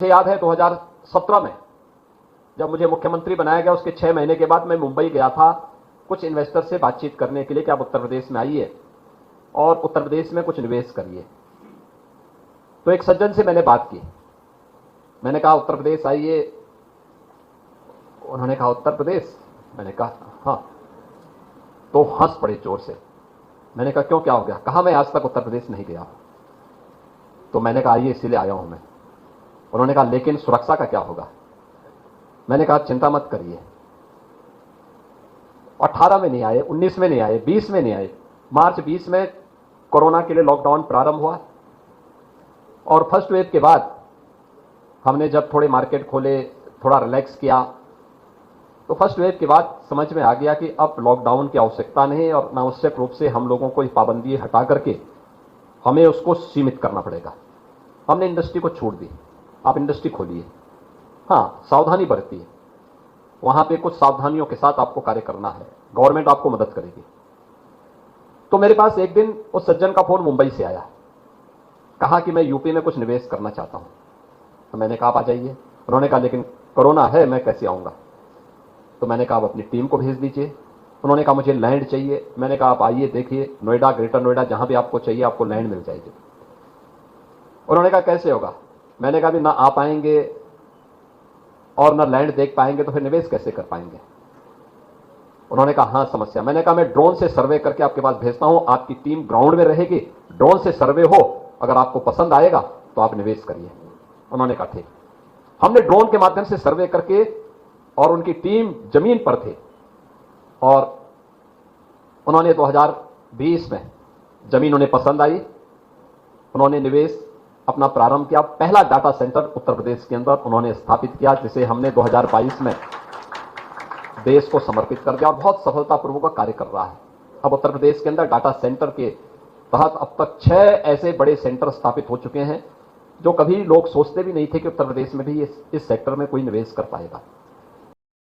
मुझे याद है 2017 में जब मुझे मुख्यमंत्री बनाया गया, उसके 6 महीने के बाद मैं मुंबई गया था कुछ इन्वेस्टर से बातचीत करने के लिए कि आप उत्तर प्रदेश में आइए और उत्तर प्रदेश में कुछ निवेश करिए। तो एक सज्जन से मैंने बात की, मैंने कहा उत्तर प्रदेश आइए। उन्होंने कहा उत्तर प्रदेश? मैंने कहा हाँ। तो हंस पड़े जोर से। मैंने कहा क्यों, क्या हो गया? कहा मैं आज तक उत्तर प्रदेश नहीं गया। तो मैंने कहा आइए, इसीलिए आया हूं मैं। उन्होंने कहा लेकिन सुरक्षा का क्या होगा? मैंने कहा चिंता मत करिए। 18 में नहीं आए, 19 में नहीं आए, 20 में नहीं आए, मार्च 20 में कोरोना के लिए लॉकडाउन प्रारंभ हुआ और फर्स्ट वेव के बाद हमने जब थोड़े मार्केट खोले, थोड़ा रिलैक्स किया, तो फर्स्ट वेव के बाद समझ में आ गया कि अब लॉकडाउन की आवश्यकता नहीं और अनावश्यक रूप से हम लोगों को पाबंदी हटा करके हमें उसको सीमित करना पड़ेगा। हमने इंडस्ट्री को छूट दी, आप इंडस्ट्री खोलिए, हाँ सावधानी बरतिए, वहां पे कुछ सावधानियों के साथ आपको कार्य करना है, गवर्नमेंट आपको मदद करेगी। तो मेरे पास एक दिन उस सज्जन का फोन मुंबई से आया, कहा कि मैं यूपी में कुछ निवेश करना चाहता हूं। तो मैंने कहा आप आ जाइए। उन्होंने कहा लेकिन कोरोना है, मैं कैसे आऊंगा? तो मैंने कहा आप अपनी टीम को भेज दीजिए। उन्होंने कहा मुझे लैंड चाहिए। मैंने कहा आप आइए, देखिए नोएडा, ग्रेटर नोएडा, जहां भी आपको चाहिए आपको लैंड मिल जाएगी। उन्होंने कहा कैसे होगा? मैंने कहा भी ना आप आएंगे और ना लैंड देख पाएंगे तो फिर निवेश कैसे कर पाएंगे? उन्होंने कहा हाँ समस्या। मैंने कहा मैं ड्रोन से सर्वे करके आपके पास भेजता हूं, आपकी टीम ग्राउंड में रहेगी, ड्रोन से सर्वे हो, अगर आपको पसंद आएगा तो आप निवेश करिए। उन्होंने कहा ठीक। हमने ड्रोन के माध्यम से सर्वे करके, और उनकी टीम जमीन पर थे, और उन्होंने 2020 में जमीन उन्हें पसंद आई, उन्होंने निवेश अपना प्रारंभ किया। पहला डाटा सेंटर उत्तर प्रदेश के अंदर उन्होंने स्थापित किया, जिसे हमने 2022 में देश को समर्पित कर दिया और बहुत सफलतापूर्वक कार्य कर रहा है। अब उत्तर प्रदेश के अंदर डाटा सेंटर के तहत अब तक 6 ऐसे बड़े सेंटर स्थापित हो चुके हैं जो कभी लोग सोचते भी नहीं थे कि उत्तर प्रदेश में भी इस सेक्टर में कोई निवेश कर पाएगा।